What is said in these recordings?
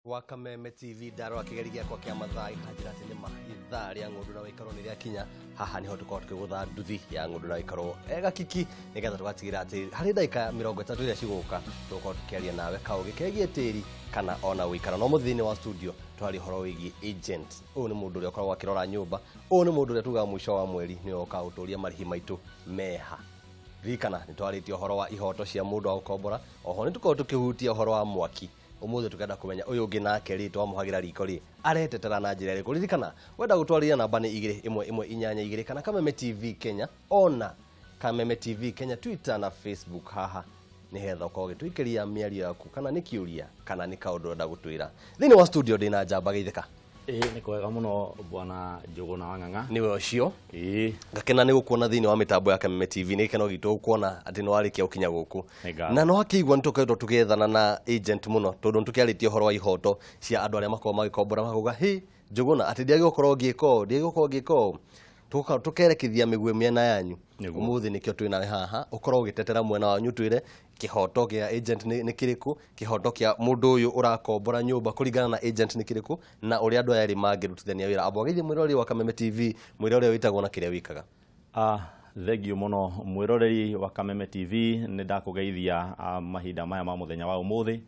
Wakameme TV ndaro akigerigia kwa kia mathai kanjira ati ni maitha ria ngundu na wikaro ni ria kinya haha ni ho tukorwo tukigutha nduthi ya ngundu na wikaro ega kiki nigetha tugatigira ati hari ndaika 30 iria ciguka tukorwo tukiaria nawe kaugi kegie tiri kana ona wikaro no muthini wa studio twari horo wigi agent uyu ni mundu ria ukorwo akirora nyumba uyu ni mundu ria tuga mwisho wa mweri ni oka uturia marihi maitu meha rikana ni twaritie horo wa ihoto cia mundu wa ukombora oho ni tukorwo tukihutia horo wa mwaki umuthi tukenda kumenya uyu ungi nake ri twamuhagira riko ri aretetera na njira ri kuririkana wenda gutwarira namba ni 21182 kana Kameme TV Kenya ona Kameme TV Kenya Twitter na Facebook haha ni hetha ukoge twikiria miario yaku kana ni kiuria kana ni kaundu wenda gutwira thini wa studio dina njamba geithika ni kwega muno bwana Njuguna wa Ng'ang'a niwe ucio ngakena ni gukuona thini wa mitambo ya Kameme TV ni keno gitu ukuona ati no warikia ukinya guku na no hakigwa ntuketwo tugethana na agent muno tondu ntukiaritie horo wa ihoto cia andu aria makoma magikombora makuga hi Njuguna ati ndiagi gukorwo ngiko tukerekithia migwe miena yanyu umuthi nikio twina haha ukorwo ugitetera mwena wanyu twire kihoto kia agent ni kiriku kihoto kia mundu uyu urakombora nyumba kuringana na agent ni kiriku na uri andu ayari mangirutithania wira abogeithi mwirori wa Kameme TV mwirori witagwo na kiria wikaga thegio muno mwiroreri wa Kameme TV ni ndakugeithia mahinda maya ma muthenya wa umuthi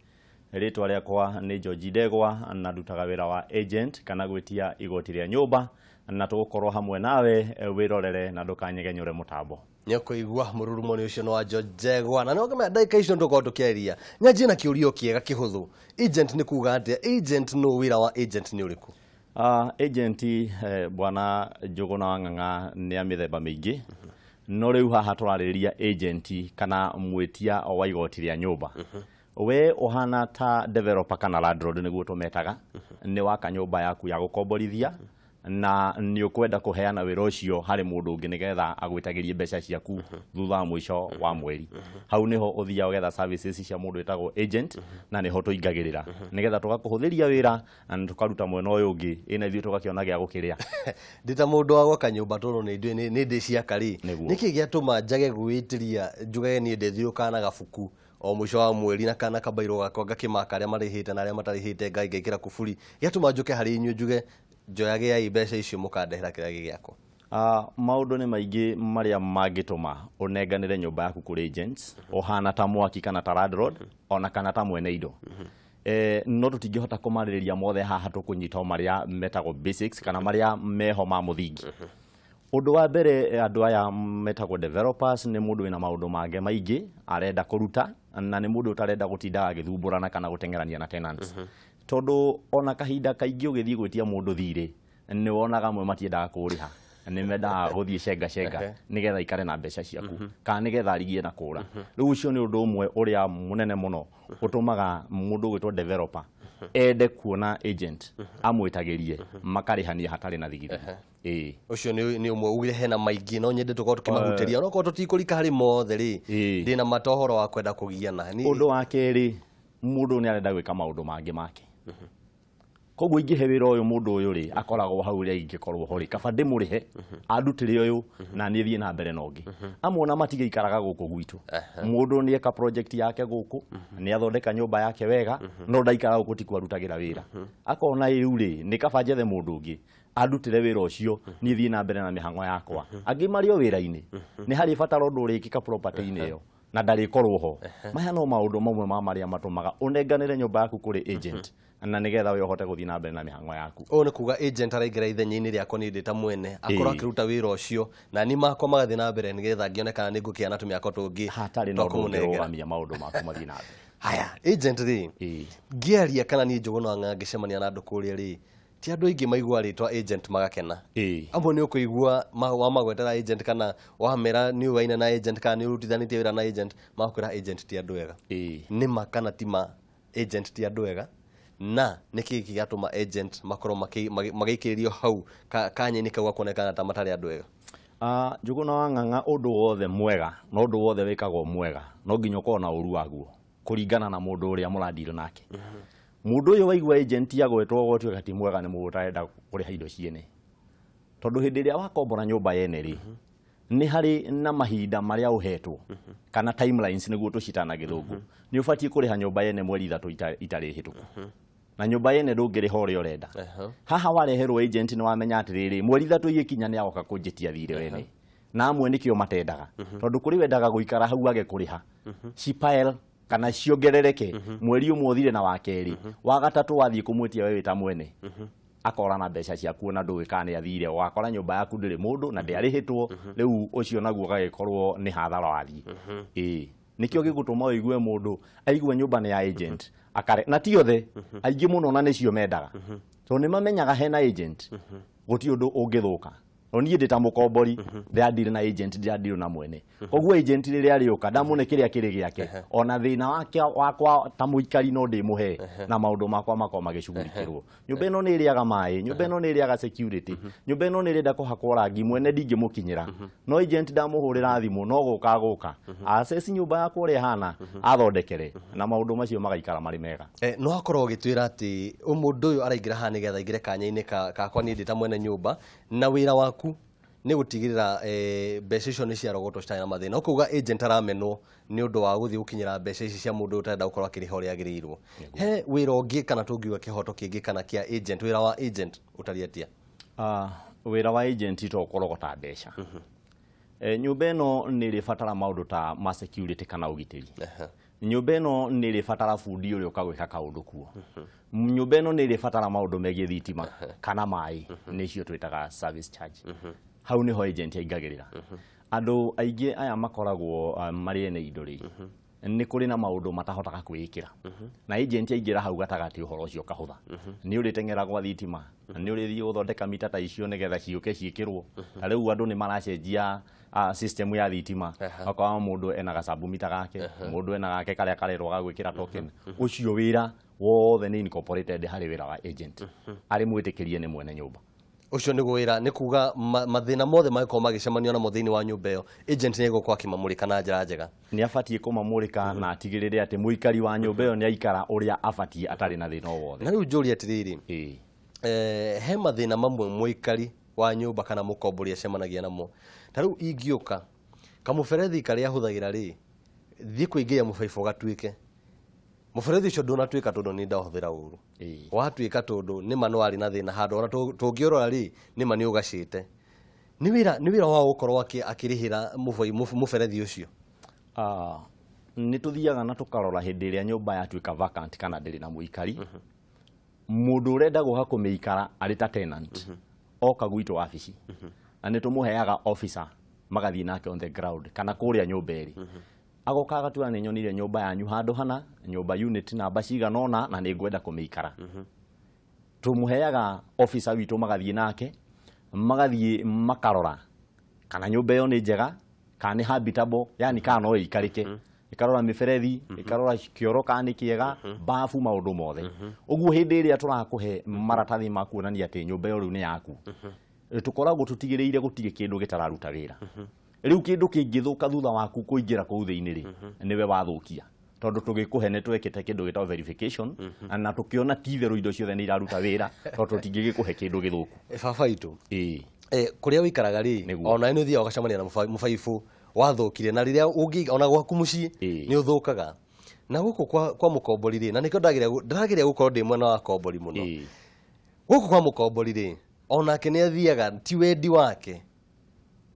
ritwa riakwa ni George Ndegwa na ndutaga wira wa agent kana gwitia igoti ria nyumba na tugukorwo hamwe nawe wirorere na ndukanyegenyure mutambo nyokuigwa mururumo ni ucio no wa George Ndegwa na no kama ndaika icio nduko tukiaria nyaji na kiurio kiega kihuthu agent ni kuga atia agent no wira wa agent ni uriku agent bwana Njuguna wa Ng'ang'a ni amithemba mingi no riu haha turariria agent kana mwitia wa igoti ria nyumba we ohana ta developer kana landlord niguo tumetaga ni waka nyumba yaku ya gukomborithia na ni ukwenda kuheana wira ucio hari mundu ungi nigetha agwitagirie mbeca ciaku thutha mwisho wa mweri hau niho uthia ugetha services cia mundu etagwo agent na niho tuingagirira nigetha tugakuhuthiria wira na tukaruta mwena uyu ungi ina ithuĩ tugakiona gia gukiria ndita mundu wa gwaka nyumba toro ni ndi cia kari niki giatuma njage gwitiria njugage ni ndethiuka na gabuku o mwisho wa mweri na kana kabairo gakwa ngakimaka aria marihite na aria matarihite ngai ngekira kuburi giatuma njuke hari inyu njuge njoyage ya ibeca icio mukandehera kiragi giako maundu ni maingi maria mangituma unenganire nyumba yaku kuri agents ohana ta mwaki kana ta landlord ona kana ta mwene indo no tutingihota kumaririria mothe haha tukunyita maria metagwo basics kana maria meho ma muthingi undu wa mbere andu aya metagwo developers ni mundu wina maundu mange maingi arenda kuruta na ni mundu utarenda gutinda agithumburana kana gutengerania na tenants tondu ona kahinda kaingi ugithii gwitia mundu thire ni wonaga mwe matiendaga kuriha ni menda guthii cenga nigetha ikare na mbeca ciaku kana nigetha arigie na kura riu ucio ni undu umwe uria munene muno utumaga mundu gwitwo developer ende kuona agent amwitagirie makarihania hatari na thigiri ucio ni umwe ugire hena maingi no nyende tukorwo tukimahutiria no ko tutikurika hari mothe ri ndina matohoro wa kwenda kugiana ni undu wa keri mundu ni arenda gwika maundu mangi make koguo ingihe wira uyu mundu uyu ri akoragwo hau ri ingikorwo hori kaba ndimurihe andutire uyu na ni thie na mbere nongi amona matige ikaraga guku gwitu mundu ni eka project yake guku ni athondeka nyumba yake wega no ndaikara guku tikwarutagira wira akona iu ri ni kaba njethe mundu ungi andutire wira ucio ni thie na mbere na mihango yakwa angi mario wira-ini ni hari bataro ndu rikika property-ini iyo na ndari korwo ho maya no maundu mamwe ma maria matumaga unenganire nyumba yaku kuri agent na nigetha we uhote guthii na mbere na mihango yaku one kuga agent araingira ithenya-ini riako ni ndita mwene akorwo akiruta wira ucio na ni mako magathi na mbere nigetha ngionekana ni ngukiana tumiako tungi hatari no ndurugamia maundu maku mathi na mbere haya agent ri ngiaria kana ni Njuguna wa Ng'ang'a ngicemania na andu kuria ri ti andu ingi maigua ritwa agent magakena ambo ni ukuigua wa magwetera agent kana wamera ni waina na agent kana ni urutithanitie wira na agent makura agent ti andu ega ni makana tima agent ti andu ega na niki kigatuma agent makorwo magikiririo hau kanyeni kau akonekana ta matari andu ega Njuguna wa Ng'ang'a undu wothe mwega no undu wothe wikagwo mwega no nginya ukorwo na uru waguo kuringana na mundu uria muradira nake mundu uyu waigua agent yagwetwo gotwe kati mwega ni mundu arenda kuriha indo ciene tondu hindi ria wakombora nyumba yene ri ni hari na mahinda maria uhetwo kana timelines niguo tucitana githungu ni ubatie kuriha nyumba yene mweri 3 itari hituku na nyumba yene ndungĩrĩha ũrĩa ũrenda haha wareherwo agent nĩ wamenya atĩrĩrĩ mweri 3 igĩkinya nĩ agoka kũnjĩtia thirĩ wene na amwe nĩkĩo matendaga tondũ kũrĩ wendaga gũikara hau age kũrĩha cipile kana ciongerereke mweri ũmwe ũthire na wa kerĩ wa gatatũ wathiĩ kũmwĩtia we wĩta mwene akora na mbeca ciaku na ndũgĩkane athire wakora nyũmba yaku ndĩrĩ mũndũ na ndĩarĩhĩtwo rĩu ũcio naguo gagĩkorwo nĩ hathara wathiĩ nikio gĩgũtũma ũigue mũndũ aigue nyũmba nĩ ya agent akare na ti othe aingĩ mũno na nĩcio mendaga tondũ nĩ mamenyaga hena agent gũti ũndũ ũngĩthũka niĩ ndĩ ta mũkombori ndĩradire na agent ndĩradire na mwene koguo agent rĩrĩa arĩũka ndamũne kĩrĩa kĩrĩ gĩake ona thĩna wake wakwa ta mũikari no ndĩmũhe na maũndũ makwa makwa magĩcugurikĩrwo nyũmba ĩno nĩ ĩrĩaga maĩ nyũmba ĩno nĩ ĩrĩaga security nyũmba ĩno nĩ ĩrenda kũhakwo rangi mwene ndingĩmũkinyĩra no agent ndamũhũrĩra thimũ no gũka access nyũmba yakwa ũrĩa hana athondekere na maũndũ macio magaikara marĩ mega no akorwo ũgĩtwĩra atĩ mũndũ ũyũ araingĩra haha nĩgetha aingĩre kanya-inĩ kakwa niĩ ndĩ ta mwene nyũmba na wĩra waku nĩ gũtigĩrĩra mbeca icio nĩ ciarogotwo citarĩ na mathĩna ũkauga agent aramenwo nĩ ũndũ wa gũthiĩ gũkinyĩra mbeca ici cia mũndũ ũtarenda gũkorwo akĩrĩha ũrĩa agĩrĩirwo he wĩra ũngĩ kana tũngiuga kĩhoto kĩngĩ kana kĩa agent wĩra wa agent ũtariĩ atia wĩra wa agent to kũrogota mbeca nyũmba ĩno nĩ ĩrĩbatara maũndũ ta ma security kana ũgitĩri nyũmba ĩno nĩ ĩrĩbatara bundi ũrĩa ũkagwĩka kaũndũ kuo nyũmba ĩno nĩ ĩrĩbatara maũndũ megiĩ thitima kana maĩ nĩcio twĩtaga service charge hau niho agent aingagĩrĩra andũ aingĩ aya makoragwo marĩ ene indo rĩ nĩ kũrĩ na maũndũ matahotaga kwĩĩkĩra na agent aingĩra hau gatagatĩ ũhoro ũcio kahũtha nĩ ũrĩteng'era gwa thitima nĩ ũrĩthiĩ gũthondeka mita ta icio nĩgetha ciũke ciĩkĩrwo na rĩu andũ nĩ maracenjia system ya thitima akawa mũndũ ena gacabu mita gake mũndũ ena gake karĩa karerwo ga gwĩkĩra token ũcio wĩra wothe nĩ incorporated harĩ wĩra wa agent arĩ mwĩtĩkĩrie nĩ mwene nyũmba ucio nĩ gwĩra nĩ kuga mathĩna mothe magĩkorwo magĩcemanio namo thĩinĩ wa nyũmba ĩyo agent nĩ egũkorwo akĩmamũrĩka na njĩra njega nĩ abatiĩ kũmamũrĩka na atigĩrĩre atĩ mũikari wa nyũmba ĩyo nĩ aikara ũrĩa abatiĩ atarĩ na thĩna o wothe na rĩu njũrie atĩrĩrĩ he mathĩna mamwe mũikari wa nyũmba kana mũkombori acemanagia namo ta rĩu ingĩũka kamũberethi karĩa hũthagĩra rĩ thiĩ kũingĩria mũbaibũ gatuĩke mũberethi ũcio ndũnatuĩka tondũ nĩ ndahũthĩra ũru watuĩka tondũ nĩma no arĩ na thĩna handũ ona tũngĩorora rĩ nĩma nĩ ũgacĩte nĩ wĩra wa gũkorwo akĩrĩhĩra mũberethi ũcio nĩ tũthiaga na tũkarora hĩndĩ ĩrĩa nyũmba yatuĩka vacant kana ndĩrĩ na mũikari mũndũ ũrenda gũka kũmĩikara arĩ ta tenant oka gwitũ wabici na nĩ tũmũheaga officer magathiĩ nake on the ground kana kũrĩa nyũmba ĩrĩ agoka agatua nĩ nyonire nyũmba yanyu handũ hana nyũmba unit namba cigana ũna na nĩ ngwenda kũmĩikara tũmũheaga officer witũ magathiĩ nake magathiĩ makarora kana nyũmba ĩyo nĩ njega kana nĩ habitable yani kana no ĩikarĩke ikarora mĩberethi ikarora kĩoro kana nĩ kĩega bafu maũndũ mothe ũguo hĩndĩ ĩrĩa tũrakũhe maratathi ma kuonania atĩ nyũmba ĩyo rĩu nĩ yaku tũkoragwo tũtigĩrĩire gũtirĩ kĩndũ gĩtararuta wĩra rĩu kĩndũ kĩngĩthũka thutha waku kũingĩra kũu thĩinĩ rĩ nĩwe wathũkia tondũ tũgĩkũhe nĩ twekĩte kĩndũ gĩtagwo verification na tũkĩona ti itherũ indo ciothe nĩ iraruta wĩra tondũ tũtingĩgĩkũhe kĩndũ gĩthũku baba itũ kũrĩa wĩikaraga rĩ ona nĩ ũthiaga ũgacemania na mũbaibũ wathũkire na rĩrĩa ũngĩ ona gwaku mũciĩ nĩ ũthũkaga na gũkũ kwa mũkombori rĩ na nĩkĩo ndarageria gũkorwo ndĩ mwena wa kombori mũno gũkũ kwa mũkombori rĩ onake nĩ athiaga ti wendi wake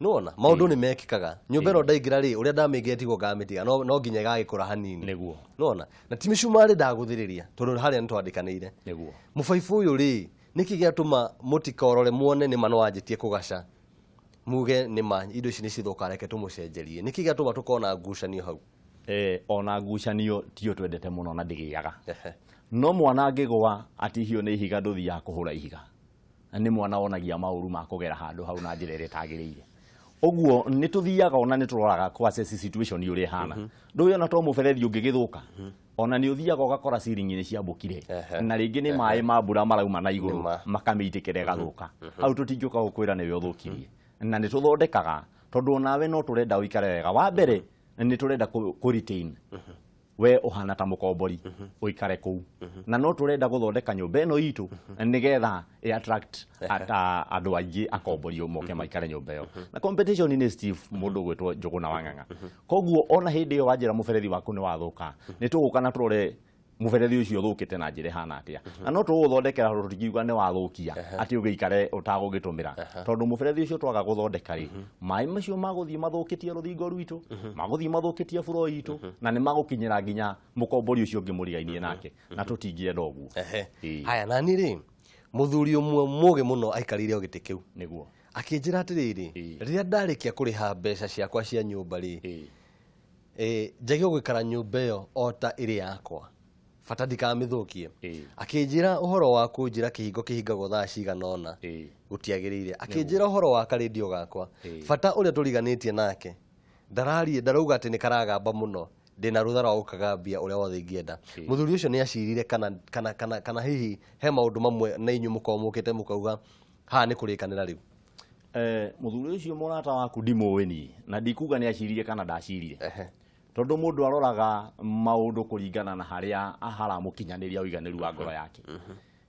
nona maũndũ nĩ mekĩkaga nyũmba ĩno ndaingĩra rĩ ũrĩa ndamĩingĩra tiguo ngamĩtiga no nginya ĩgagĩkũra hanini nĩguo nona na ti mĩcumarĩ ndagũthĩrĩria tondũ harĩa nĩ twandĩkanĩire nĩguo mũbaibũ ũyũ rĩ nĩkĩ gĩatũma mũtikorore muone nĩma no wanjĩtie kũgaca muge nĩma indo ici nĩ cithũka reke tũmũcenjerie nĩkĩ gĩatũma tũkona ngucanio hau ona ngucanio tio twendete mũno na ndĩgĩaga no mwana angĩgũa atihio nĩ ihiga ndũthiaga kũhũra ihiga nĩ mwana wonagia maũru ma kũgera handũ hau na njĩra ĩrĩa ĩtagĩrĩire ũguo nĩ tũthiaga ona nĩ tũroraga kwa situation ũrĩa ihana ndũĩ ona to mũberethi ũngĩgĩthũka ona nĩ ũthiaga ũgakora ceiling nĩ ciambũkire na rĩngĩ nĩ maĩ ma mbura marauma na igũrũ makamĩitĩkĩra ĩgathũka hau tũtingĩũka gũkwĩra nĩwe ũthũkirie na nĩ tũthondekaga tondũ onawe no tũrenda ũikare wega wa mbere nĩ tũrenda kũ retain we ũhana ta mũkombori ũikare kũu na no tũrenda gũthondeka nyũmba ĩno itũ nĩgetha attract andũ aingĩ akombori moke maikare nyũmba ĩyo na competition nĩ Steve mũndũ gwĩtwo Njũgũna wa Ng'ang'a koguo ona hĩndĩ ĩyo wanjĩra mũberethi waku nĩ wathũka nĩ tũgũka na tũrore muberethi ucio thukite na njire hana atia na no tuguthondekera tutigiuga ni wathukia ati ugiikare utagugitumira tondu muberethi ucio twaga guthondeka ri mai macio maguthii mathukitie ruthingo rwitu maguthii mathukitie buro itu na ni magukinyira nginya mukombori ucio ngimurigainie nake na tutingienda uguo haya nani ri muthuri umwe muge muno aikarire o giti kiu niguo akinjira atiriri riria ndarikia kuriha mbeca ciakwa cia nyumba ri njagio gwikara nyumba iyo ota iri yakwa bata ndikamithũkie akinjira uhoro wa kunjira kihingo kihingagwo thaa cigana ona gutiagirire akinjira uhoro wa karedio gakwa bata uria turiganitie nake ndarauga ati ni karagamba muno ndina rutha rwa gukagambia uria wothe ingienda muthuri ucio ni acirire kana hihi he maundu mamwe na inyu mukomukite mukauga ha ni kurikanira riu muthuri ucio murata waku ndimuwi ni na ndikuga ni acirire kana ndacirire tondu mundu aroraga maundu kuringana na haria aharamukinyaniria uiganiru wa ngoro yake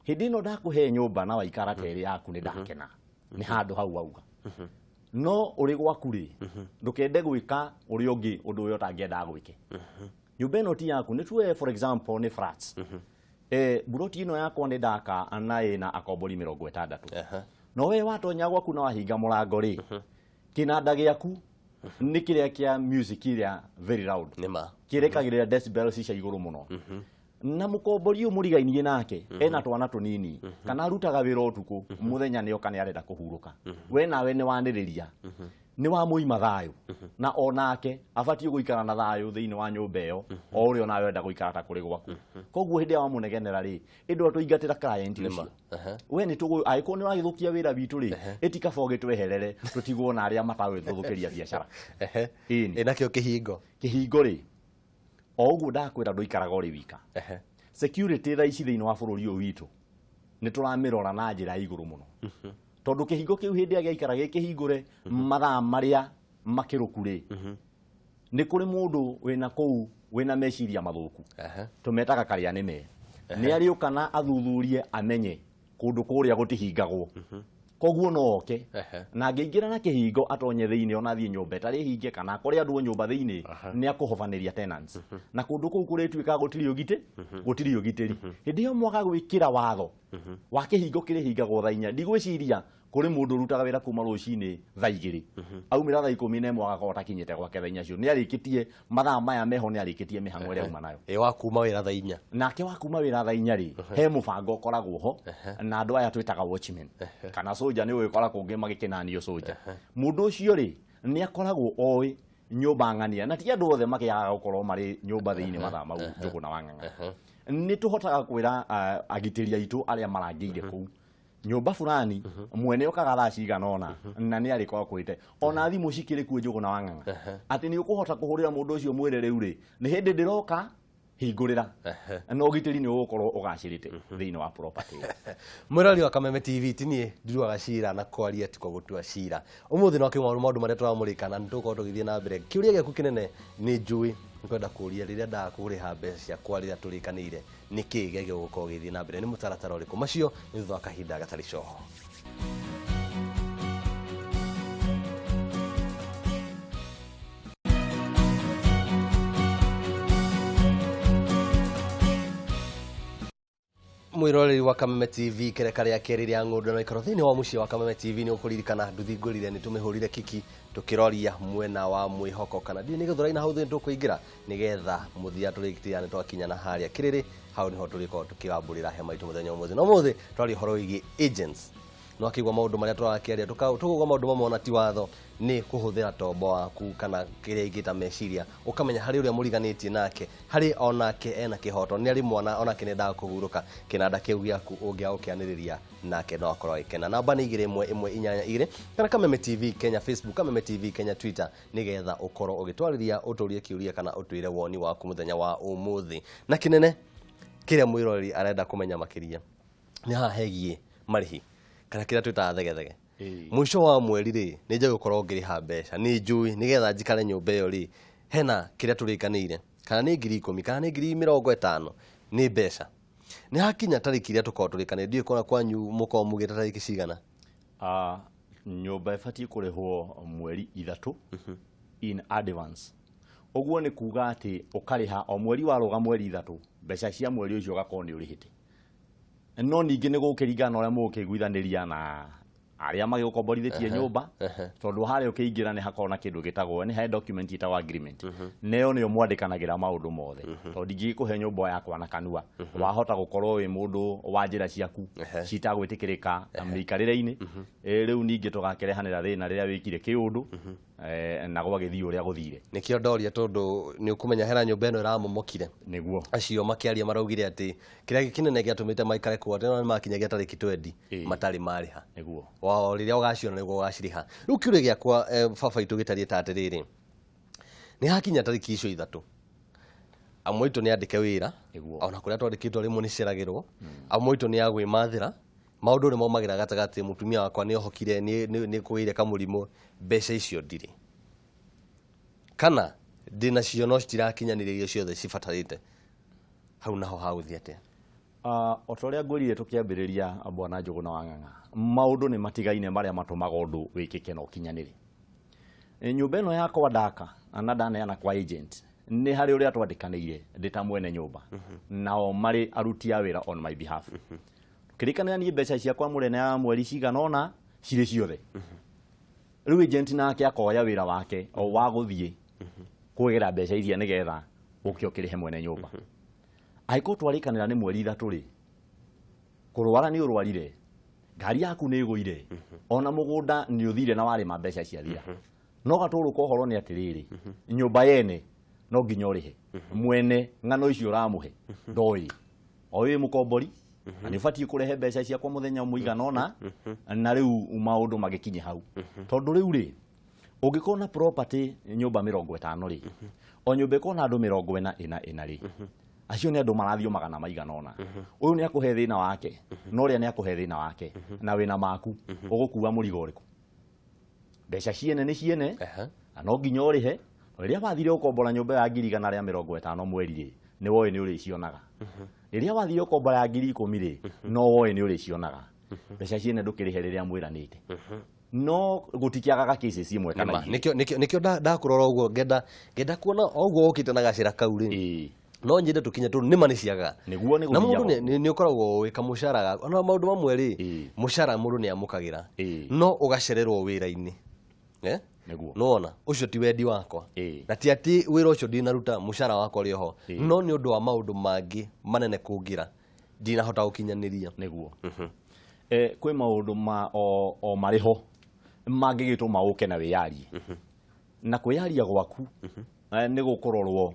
hindi no ndakuhe nyumba na waikara teri yaku ni ndakena ni handu hau auga no uri gwaku ri ndukende gwika uri ungi undu uyo tangienda gwike nyumba ino ti yaku ni tuwe for example ni flats buroti ino yakwa ni ndaka anaye na akombori 60 no we watonya gwaku na wahinga murango ri kinanda giaku ni kiria kia music iria very loud nima kirekagirira decibels cia iguru muno na mukombori umurigainie nake ena twana tunini kana arutaga wira utuku muthenya nio kana arenda kuhuruka we nawe ni waniriria ni wa muima thayo na onake abatie guikara na thayo thiini wa nyumba iyo o urio nawe wenda guikara ta kuri gwaku koguo hindi ya munegenera ri indo tuingatira client icio we ni tugu aiko ni wagithukia wira witu ri itikaboge tweherere tutigwo na aria matawe thuthukiria biashara nakio kihingo ri o uguo ndakwira nduikaraga uri wika security tha ici thiini wa bururi uyu witu ni turamirora na njira iguru muno tondu kihingo kiu hindi agiikara gikihingure mathaa maria makiruku ri ni kuri mundu wina kuu wina meciria mathuku tumetaga karia nime ni ariukana athuthurie amenye kundu kuria gutihingagwo koguo no oke na ngeingira na kihingo atonye thiini ona thie nyumba tari hinge kana kuri andu nyumba thiini ni akuhobaniria tenants na kundu kuu kuri twika gutiri ugitiri hindi yo mwaga gwikira watho wa kihingo kiri hingagwo thainya ndigwiciria kuri mundu rutaga wira kuma rucini thaa 2 aumira thaa 11 agakota kinyite gwake thainya cio ni arikitie mathaa maya meho ni arikitie mihango ria uma nayo wa kuma wira thaa 4 nake wa kuma wira thaa 4 ri he mubango koragwo ho na andu aya twitaga watchmen kana soja ni wikora kungi magikinanio soja mundu ucio ri ni akoragwo owi nyumba ngania na ti andu othe makiaga gukorwo mari nyumba thiini mathaa mau njugu na wang'ang'a ni tuhotaga kwira agitiria itu aria marangiire kuu nyumba fulani mwene okaga thaa cigana ona na ni ariko kwite ona thimu cikiri ku njugu na wang'ang'a ati ni ukuhota kuhurira mundu ucio mwire riu ri ni hindi ndiroka hingurira no gitiri ni ugukorwo ugacirite thiini wa property mwirori wa Kameme TV tinie ndiruaga cira na kwaria tiko gutua cira umuthi no kimaru maundu maria turamurika na nituko tugithie na mbere kiuria giaku kinene ni njui nkwenda kuria riria ndakuriha mbeca ciakwa riria turikanire niki gege gukorwo githie na mbere ni mutaratara uriku macio ni thutha wa kahinda gatari coho mwiroreri wa Kameme TV kereka ria keri ria ng'undu na ikoro thiini wa mucii wa Kameme TV ni ukuririkana nduthingurire ni tumihurire kiki tukiroria mwena wa mwihoko kana ndi ni githura-ini hau thini tukuingira nigetha muthia turikitiane twakinya na haria kiriri hau niho turiko tukigamburira hema itu muthenya umuthi no muthi twari horo igi agents no akigwa maundu maria turakiaria tukugwa maundu mamwe na ti watho ni kuhuthira tombo waku kana kiria ingita meciria ukamenya hari uria muriganitie nake hari onake ena kihoto ni ari mwana onake ni nda kuguruka kinanda kiu giaku ungia ukianiriria nake no akorwo ikena namba ni 2112 kana Kameme TV Kenya Facebook Kameme TV Kenya Twitter nigetha ukorwo ugitwariria uturie kiuria kana utwire woni waku muthenya wa umuthi na kinene kiria mwirori arenda kumenya makiria ni hahegie marihi kana kira twita thegethege mwisho wa mweri ri ni nje gukorwo ngiriha mbeca ni njui nigetha njikare nyumba iyo ri hena kiria turikanire kana ni 10,000 kana ni 50 ni mbeca ni hakinya tariki iria tukorwo turikanire ndio kona kwanyu mukorwo mugita tariki cigana nyumba ibatie kurihwo mweri 3 in advance Oguo ni kuga ati ukariha o mweri wa roga mweri 3 mbeca cia mweri ucio gakorwo ni urihite. No ningi ni gukiringana uria mukiguithaniria na aria magigukomborithĩtie nyũmba tondu harĩa ũkĩingĩra nĩ hakorwo na kĩndũ gĩtagwo nĩ he document ĩtagwo agreement neyo nĩyo mwandĩkanagĩra maũndũ mothe tondũ ndingĩkũhe nyũmba yakwa na kanua wahota gũkorwo wĩ mũndũ wa njĩra ciaku citagwĩtĩkĩrĩka mĩikarĩre-inĩ rĩu ningĩ tũgakĩrehanĩra thĩna rĩrĩa wĩkire kĩũndũ na gwagĩthiĩ ũrĩa gũthire nĩkĩo ndoria tondũ nĩ ũkũmenya hera nyũmba ĩno ĩramomokire nĩguo acio makĩaria maraugire atĩ kĩrĩa kĩnene gĩatũmĩte maikare kuo atĩ nĩ makinyagia tarĩki 20 matarĩ marĩha nĩguo wao rĩrĩa ũgaciona nĩguo ũgacirĩha rĩu kĩũria gĩakwa baba itũ gĩtariĩ ta atĩrĩrĩ nĩ hakinya tarĩki icio 3 amwe itũ nĩ andĩke wĩra ona kũrĩa twandĩkĩtwo rĩmwe nĩ ceragĩrwo amwe itũ nĩ agwĩmathĩra maũndũ nĩ maumagĩra gatagatĩ mũtumia wakwa nĩ ohokire nĩ kũgĩire kamũrimũ mbeca icio ndirĩ kana ndĩna cio no citirakinyanĩria ciothe cibatarĩte hau naho hagũthiĩ atĩa o ta ũrĩa ngwĩrire tũkĩambĩrĩria Bwana Njũgũna wa Ng'ang'a maũndũ nĩ matigaine marĩa matũmaga ũndũ wĩkĩke na ũkinyanĩre nyũmba ĩno yakwa ndaka na ndaneana kwa agent nĩ harĩ ũrĩa twandĩkanĩire ndĩ ta mwene nyũmba nao marĩ aruti a wĩra on my behalf kĩrĩkanĩra niĩ mbeca ciakwa mũrene ya mweri cigana ũna cirĩ ciothe rĩu agent nake akoya wĩra wake o wa gũthiĩ kwĩgĩra mbeca iria nĩgetha ũkĩ ũkĩrĩhe mwene nyũmba aiko twarĩkanĩra nĩ mweri 3 rĩ kũrwara nĩ ũrwarire ngari yaku nĩ ĩgũire ona mũgũnda nĩ ũthire na warĩma mbeca ciathira no gatũrũ kohoro nĩ atĩrĩrĩ nyũmba yene no nginya ũrĩhe mwene ng'ano icio ũramũhe ndoĩ o wĩ mũkombori na nĩ ũbatiĩ kũrehe mbeca ciakwa mũthenya mũigana ũna na rĩu maũndũ magĩkinye hau tondũ rĩu rĩ ũngĩkorwo na property nyũmba 50 rĩ o nyũmba ĩkorwo na andũ 40 rĩ acio nĩ andũ marathiĩ magana maigana ũna ũyũ nĩ akũhe thĩna wake no ũrĩa nĩ akũhe thĩna wake na wĩna maku ũgũkua mũrigo ũrĩkũ mbeca ciene nĩ ciene no nginya ũrĩhe rĩrĩa wathire gũkombora nyũmba ya 150 mweri rĩ nĩ woĩ nĩ ũrĩcionaga rĩrĩa wathire gũkombora ya 10,000 rĩ no woĩ nĩ ũrĩcionaga mbeca ciene ndũkĩrĩhe rĩrĩa mwĩranĩte no gũtikiagaga cases imwe kana nĩkĩo ndakũrora ũguo ngenda kuona ũguo ũkĩte na gacĩra kau rĩ no nyende tukinye tu nĩ mani ciaga nĩguo nĩ na mũndũ nĩ ũkoragwo wĩ kamũcara ona maũndũ mamwe rĩ mũcara mũndũ nĩ amũkagĩra no ũgacererwo wĩra-inĩ nĩguo no ona ũcio ti wendi wakwa na ti atĩ wĩra ũcio ndinaruta mũcara wakwa ũrĩ oho no nĩ ũndũ wa maũndũ mangĩ manene kũngira ndinahota gũkinyanĩria nĩguo kwĩ maũndũ o marĩho mangĩgĩtũma ũke na wĩyarie na kwĩyaria gwaku nĩ gũkũrorwo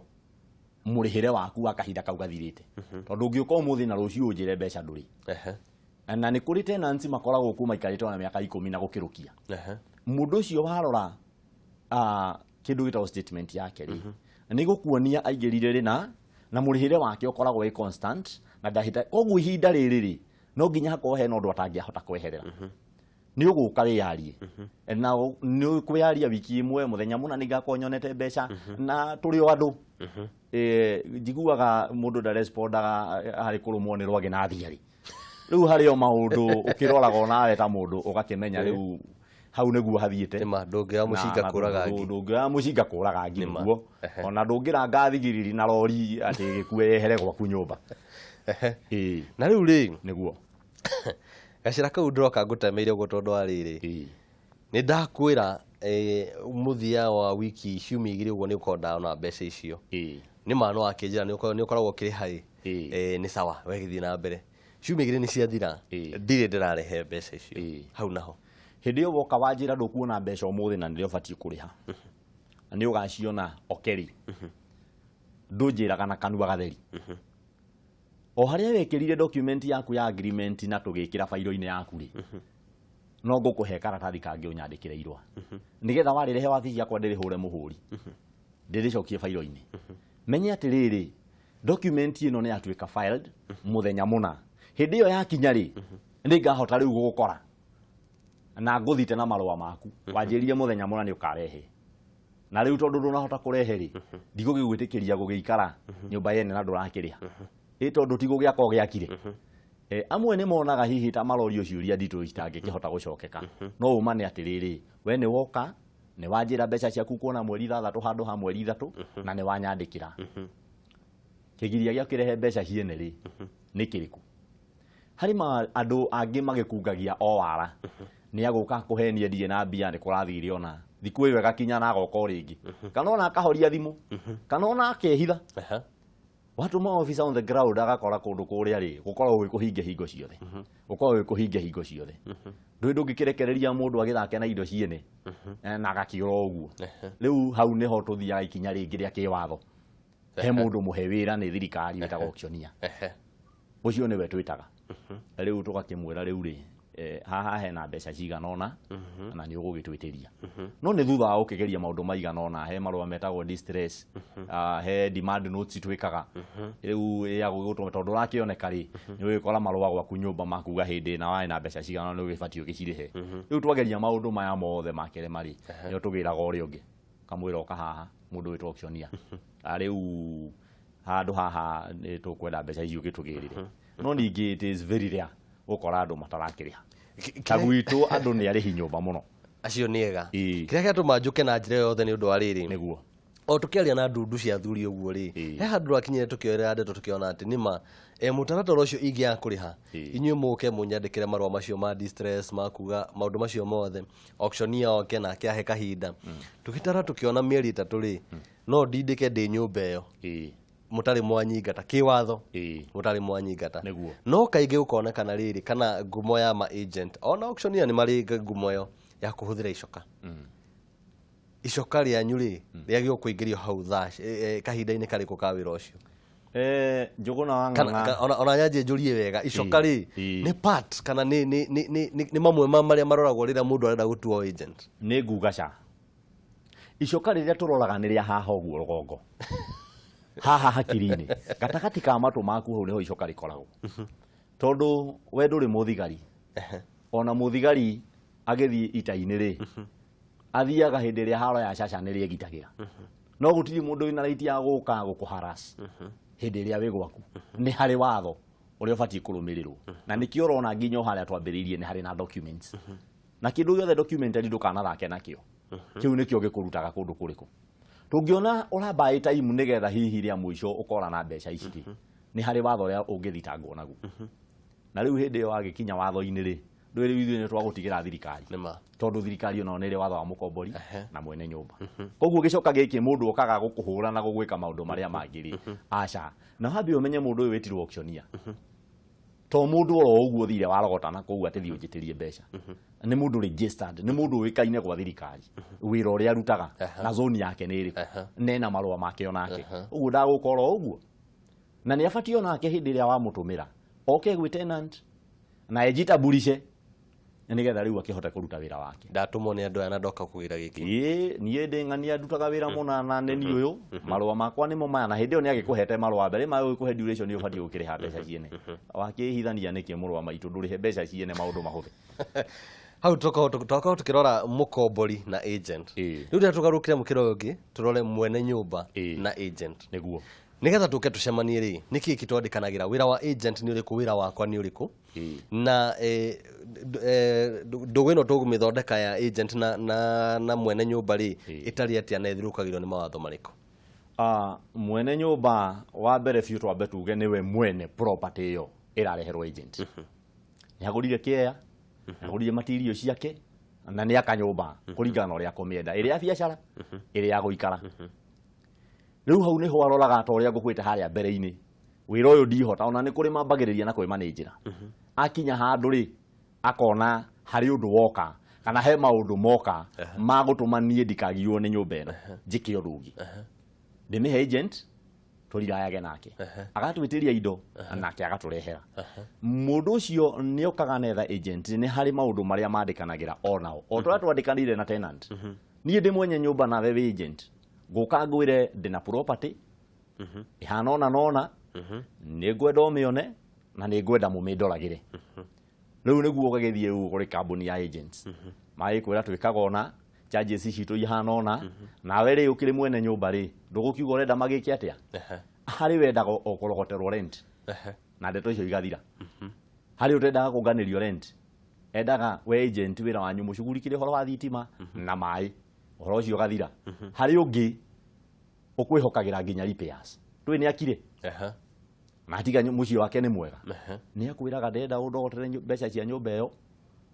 mũrĩhĩre waku wa kahinda kau gathirĩte tondũ ũngĩũka ũmũthĩ na rũciũ ũnjĩre mbeca ndũrĩ na nĩ kũrĩ tenants makoragwo kuuma ikarĩte na mĩaka 10 na gũkĩrũkia mũndũ ũcio warora kĩndũ gĩtagwo statement yake rĩ nĩ gũkuonia aingĩrire rĩ na mũrĩhĩre wake ũkoragwo wĩ constant na ndahita koguo ihinda rĩrĩ rĩ no nginya hakorwo hena ũndũ atangĩahota kweherera nĩ ũgũka wĩyarie na nĩ kwĩyaria wiki ĩmwe mũthenya mũna nĩ ngakorwo nyonete mbeca na tũrĩ o andũ njiguaga mũndũ ndarespondaga harĩ kũrũmwo nĩ rwage na thiarĩ rĩu harĩ o maũndũ ũkĩroraga onawe ta mũndũ ũgakĩmenya rĩu hau nĩguo hathiĩte ndũngĩoya mũcinga kũraga ngi ndũngĩoya mũcinga kũraga ngi nĩguo ona ndũngĩranga thigiriri na rori atĩ gĩkuũ yehere gwaku nyũmba na rĩu rĩ nĩguo gacĩra kau ndĩroka ngũtemeire ũguo tondũ wa rĩrĩ nĩ ndakwĩra mũthia wa wiki ciumia 2 ũguo nĩ ũkorwo ndaona mbeca icio nĩ ma no akĩnjĩra nĩ ũkoragwo ũkĩrĩha nĩ sawa wegithiĩ na mbere ciumia 2 nĩ ciathira ndirĩ ndĩrarehe mbeca icio hau naho hĩndĩ ĩyo woka wanjĩra ndũkuona mbeca ũmũthĩ na nĩrĩo ũbatiĩ kũrĩha nĩ ũgaciona okeri ndũnjĩraga na kanua gatheri o harĩa wekĩrire document yaku ya agreement na tũgĩkĩra failo-inĩ yaku rĩ no ngũkũhe karatathi kangĩ ũnyandĩkĩre irũa nĩgetha warĩrehe wabici yakwa ndĩrĩhũre mũhũri ndĩrĩcokie failo-inĩ menye atĩrĩrĩ document ĩno nĩ yatuĩka filed mũthenya mũna hĩndĩ ĩyo yakinya rĩ nĩ ngahota rĩu gũgũkora na ngũthite na marũa maku wanjĩrire mũthenya mũna nĩ ũkarehe na rĩu tondũ ndũnahota kũrehe rĩ ndigũgĩgwĩtĩkĩria gũgĩikara nyũmba yene na ndũrakĩrĩha tondũ ti gũgĩakorwo gĩakire amwe nĩ monaga hihi ta marorio ciũria nditũ citangĩkĩhota gũcokeka no uma nĩ atĩrĩrĩ we nĩ woka nĩ wanjĩra mbeca ciaku kuona mweri 3 handũ ha mweri 3 na nĩ wanyandĩkĩra kĩgiria gĩa kĩrehe mbeca ciene rĩ nĩ kĩrĩkũ harĩ andũ angĩ magĩkungagia o wara nĩ agũka kũhenia ndiye na mbia nĩ kũrathire ona thikũ ĩyo gakinya na agoka rĩngĩ kana ona akahoria thimũ kana ona akehitha watũma officer on the ground agakora kũndũ kũrĩa rĩ gũkorwo gwĩkũhinge hingo ciothe gũkorwo gwĩkũhinge hingo ciothe ndũngĩkĩrekereria mũndũ agĩthake na indo ciene na agakĩora ũguo rĩu hau nĩho tũthiaga ikinya rĩngĩ rĩa kĩwatho he mũndũ mũhe wĩra nĩ thirikari wĩtagwo auctioneer ũcio nĩwe twĩtaga rĩu tũgakĩmwĩra rĩu rĩ haha hena mbeca cigana ona na nĩ ũgũgĩtwĩtĩria no nĩ thutha wa gũkĩgeria maũndũ maigana ona he marũa metagwo distress he demand notes twĩkaga rĩu yagũgũtũma tondũ ũrakĩoneka rĩ nĩ ũgĩkora marũa gwaku nyũmba makuga hĩndĩ na wae na mbeca cigana nĩ ũgĩbatiĩ ũgĩcirĩhe rĩu twageria maũndũ maya mothe makĩrĩ marĩ nĩo tũgĩraga ũrĩa ũngĩ kamwĩra oka haha mũndũ wĩtwo auctioneer rĩu handũ haha nĩ tũkwenda mbeca icio ũgĩtũgĩrĩre no ningĩ it is very rare gũkora andũ matarakĩrĩha ta gwitũ andũ nĩ arĩhi nyũmba mũno acio nĩ ega kĩrĩa gĩatũma njũke na njĩra yothe nĩ ũndũ wa rĩrĩ nĩguo o tũkĩaria na ndundu cia athuri ũguo rĩ he handũ akinyire tũkĩoera ndeto tũkĩona atĩ nĩma mũtaratara ũcio ingĩaga kũrĩha inyuĩ mũke mũnyandĩkĩre marũa macio ma distress makuga maũndũ macio mothe auctioneer oke nake ahe kahinda tũgĩtara tũkĩona mĩeri 3 rĩ no ndindĩke ndĩ nyũmba ĩyo mũtarĩ mwanyingata kĩwatho mũtarĩ mwanyingata no kaingĩ ũkonekana rĩrĩ kana ngumo ya ma agent ona auctioneer nĩ marĩ ngumo ĩyo ya kũhũthĩra icoka icoka rĩanyu rĩ rĩagĩrĩirwo kũingĩrio hau kahinda-inĩ karĩkũ ka wĩra ũcio Njũgũna wa Ng'ang'a ona nyanjie njũrie wega icoka rĩ nĩ part kana nĩ mamwe marĩa maroragwo rĩrĩa mũndũ arenda gũtuo agent nĩ nguga ca icoka rĩrĩa tũroraga nĩ rĩa haha ũguo rũgongo haha hakiri-inĩ gatagatĩ ka matũ maku hau nĩho icoka rĩkoragwo tondũ we ndũrĩ mũthigari ona mũthigari agĩthiĩ ita-inĩ rĩ athiaga hĩndĩ ĩrĩa haro ya caca nĩ rĩegitagĩra no gũtirĩ mũndũ wĩna right ya gũka gũkũharas hĩndĩ ĩrĩa wĩ gwaku nĩ harĩ watho ũrĩa ũbatiĩ kũrũmĩrĩrwo na nĩkĩo ũrona nginya harĩa twambĩrĩirie nĩ harĩ na documents na kĩndũ gĩothe documentary ndũkanathake nakĩo kĩu nĩkĩo gĩkũrutaga kũndũ kũrĩkũ tũngĩona ũrambaĩ time nĩgetha hihi rĩa mũico ũkora na mbeca ici nĩ harĩ watho ũrĩa ũngĩthitangwo naguo na rĩu hĩndĩ ĩyo wagĩkinya watho-inĩ rĩ ndwĩrĩ ithuĩ nĩ twagũtigĩra thirikari tondũ thirikari ona nĩ ĩrĩ watho wa mũkombori na mwene nyũmba koguo gĩcoka gĩkĩ mũndũ okaga gũkũhũra na gũgwĩka maũndũ marĩa mangĩ rĩ aca na wambe ũmenye mũndũ ũyũ wĩtirwo auctioneer to mũndũ oro ũguo thire warogotana koguo atĩ thiĩ ũnjĩtĩrie mbeca nĩ mũndũ registered nĩ mũndũ ũĩkaine gwa thirikari wĩra ũrĩa arutaga na zone yake nĩ ĩrĩkũ nena marũa make onake ũguo ndagũka oro ũguo na nĩ abatiĩ onake hĩndĩ ĩrĩa wamũtũmĩra oke gwĩ tenant na ejitambulishe nĩgetha rĩu akĩhota kũruta wĩra wake ndatũmwo nĩ andũ aya na ndoka kũgĩra gĩkĩ niĩ ndĩ ng'ania ndutaga wĩra mũna na neni ũyũ marũa makwa nĩmo maya na hĩndĩ ĩyo nĩ agĩkũhete marũa mbere ma gũkũhe duration nĩ ũbatiĩ gũkĩrĩha mbeca ciene wakĩhithania nĩkĩ mũrũa maitũ ndũrĩhe mbeca ciene maũndũ mahũthĩ hau tũkorwo tũkĩrora mũkombori na agent rĩu rĩrĩa tũgarũkĩre mũkĩra ũngĩ tũrore mwene nyũmba na agent nĩguo nĩgetha tũke tũcemanie rĩ nĩkĩ gĩtwandĩkanagĩra wĩra wa agent nĩ ũrĩkũ wĩra wakwa nĩ ũrĩkũ na ndũgũ ĩno tũgũmĩthondeka ya agent na mwene nyũmba rĩ ĩtarĩ atĩa na ĩthirũkagĩrwo nĩ mawatho marĩkũ mwene nyũmba wa mbere biũ twambe tuge nĩwe mwene property ĩyo ĩrareherwo agent nĩ agũrire kĩea nĩ agũrire material ciake na nĩ akanyũmba kũringana na ũrĩa akũmĩenda ĩrĩ ya biacara ĩrĩ ya gũikara rĩu hau nĩho aroraga ta ũrĩa ngũkwĩte harĩa mbere-inĩ wĩra ũyũ ndihota ona nĩ kũrĩ mambagĩrĩria na kwĩma nĩ njĩra akinya handũ rĩ akona harĩ ũndũ woka kana he maũndũ moka magũtũma niĩ ndikagirio nĩ nyũmba ĩno njĩke ũndũ ũngĩ ndĩmĩhe agent tũrirayage nake agatwĩtĩria indo nake agatũrehera mũndũ ũcio nĩ okaga netha agent nĩ harĩ maũndũ marĩa mandĩkanagĩra onao o tũrĩa twandĩkanĩire na tenant niĩ ndĩ mwenye nyũmba nawe wĩ agent ngũka ngwĩre ndĩna property ihana ona nona nĩ ngwenda ũmĩone na nĩ ngwenda mũmĩndoragĩre rĩu nĩguo ũgagĩthiĩ rĩu kũrĩ kambuni ya agents magĩkwĩra twĩkaga ona charges citũ ihana ona nawe rĩ ũkĩrĩ mwene nyũmba rĩ ndũgũkiuga ũrenda magĩke atĩa harĩ wendaga o kũrogoterwo rent na ndeto icio igathira harĩ ũtendaga kũnganĩrio rent endaga we agent wĩra wanyu mũcugurikĩre ũhoro wa thitima na maĩ horo cio gathira hari ungi ukwihokagira nginya repairs twi ni akire na tiga mucio wake ni mwega ni akwiraga ndenda undogotere mbeca cia nyumba iyo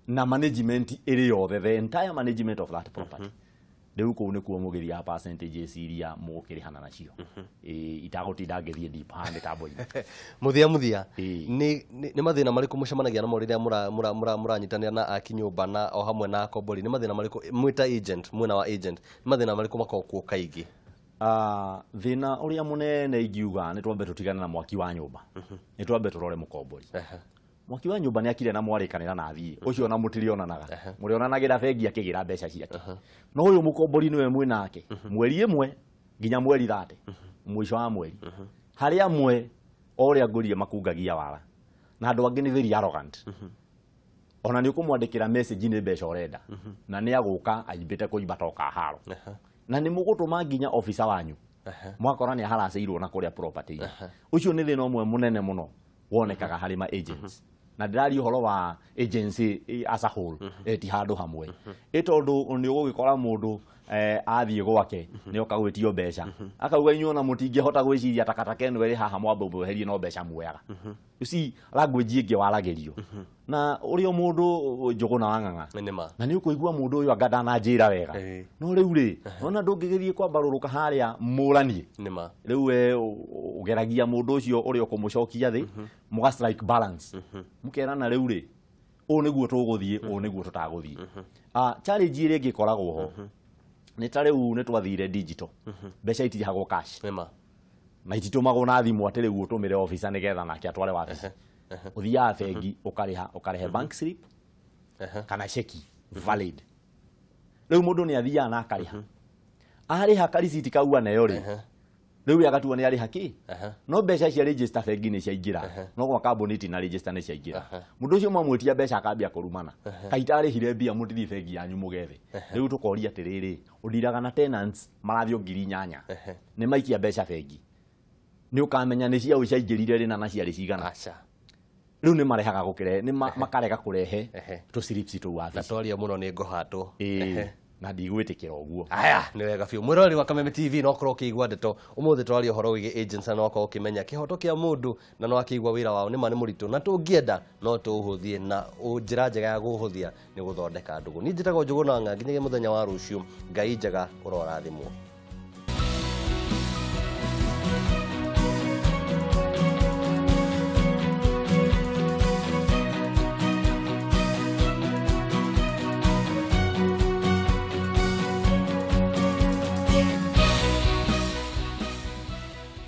na management iri yothe the entire management of that property riu ku ni kuo mugiria percentages iria mukirihana nacio itagutinda ngithie deep hand tambo-ini muthia ni mathina mariku mucemanagia namo riria muranyitanira na aki nyumba na o hamwe na akombori ni mathina mariku mwita agent mwena wa agent ni mathina mariku makokuo kaingi thina uria munene ingiuga ni twambe tutigane na mwaki wa nyumba ni twambe turore mukombori mwaki wa nyumba ni akire na mwarikanira na thii ucio na mutirionanaga murionanagira bengi akigira mbeca ciake no uyu mukombori niwe mwinake mweri imwe nginya mweri 30 mwisho wa mweri hari amwe oria ngurie makungagia wara na andu angi ni very arrogant ona ni ukumwandikira message ni mbeca urenda na ni aguka ayimbite kuimba toka haro na ni mugutuma nginya officer wanyu mwakora ni haraceirwo na kuria property ucio ni thina umwe munene muno wonekaga hari ma agents na ndirari uhoro wa agency as a whole ti handu hamwe itondu ni ugikora mundu athie gwake ni okagwitio mbeca akauga inyu na mutingihota gwiciria takataka eno iri haha mwambe mweherie no mbeca muoyaga you see language ingi waragerio na urio mundu njuguna wanganga na ni ukuigua mundu uyu angada na njira wega no riu ri ona ndungigirie kwambaruruka haria muranie riu ugeragia mundu ucio urio kumucokia thi muga strike balance mukerana riu ri u niguo tuguthie u niguo tutaguthie challenge iri ngikoragwo ho ni tare u ne twathire digital mbeca itihagwo cash na ititumagwo na thimu atire u utumire officer nigetha nake atware wabici uthia bengi ukarehe bank slip kana cheki valid riu mundu ni athia na akariha ariha karisiti kaua nayo ri riu agatua ni ariha ki no mbeca cia register bengi ni ciaingira no gwa carbonate na register ni ciaingira mundu ucio mwamwitia mbeca akambia kurumana kaitari hire bia mutithi bengi yanyu mugethe riu tukoria atiriri udiraga na tenants marathio ngiri 8 ni maikia mbeca bengi ni ukamenya ni cia ucaingirire rina na ciari cigana riu ni marehaga gukire ni makarega kurehe to slips to wathi atwaria muno ni ngohatwo na ndigwitikira uguo aya ni wega fiu mwirori wa Kameme TV no korwo kiigwa ndeto umuthi twaria horo wigi agents na no kimenya kihoto kia mundu na no akigwa wira wao ni mani muritu na tungienda no tuhuthie na njira njega ya guhuthia ni guthondeka ndugu ni njitagwo Njuguna Ng'ang'i nginya muthenya wa rucio ngai njega urorathimwo.